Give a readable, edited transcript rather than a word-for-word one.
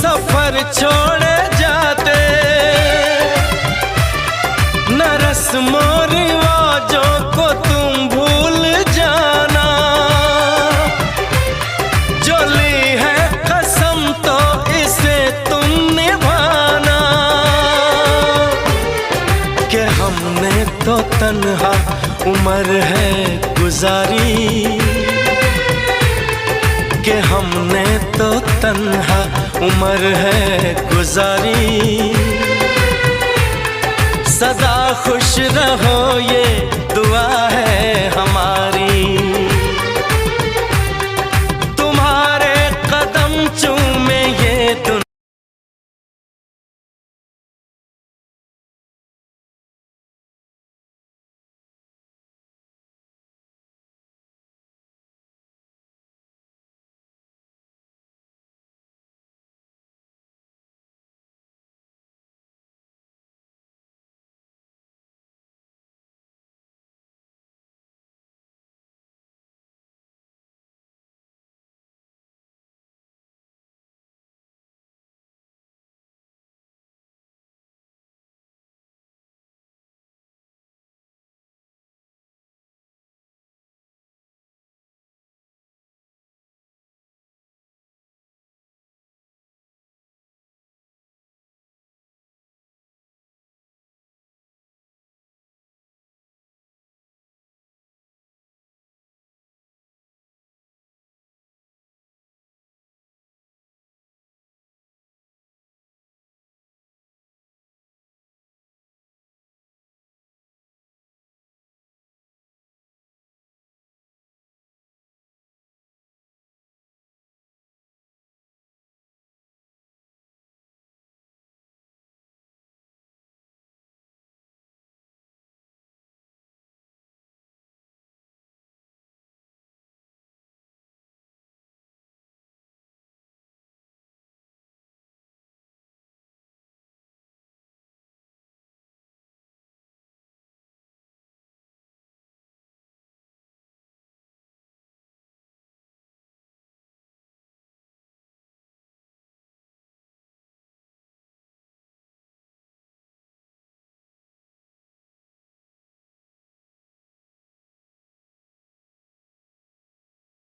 सफर छोड़े जाते, न रस्मों रिवाजों को तुम भूल जाना। जो ली है कसम तो इसे तुम निभाना। कि हमने तो तन्हा उम्र है गुजारी, कि हमने तो तन्हा उम्र है गुजारी। सदा खुश रहो ये दुआ है हमारी। तुम्हारे कदम चूम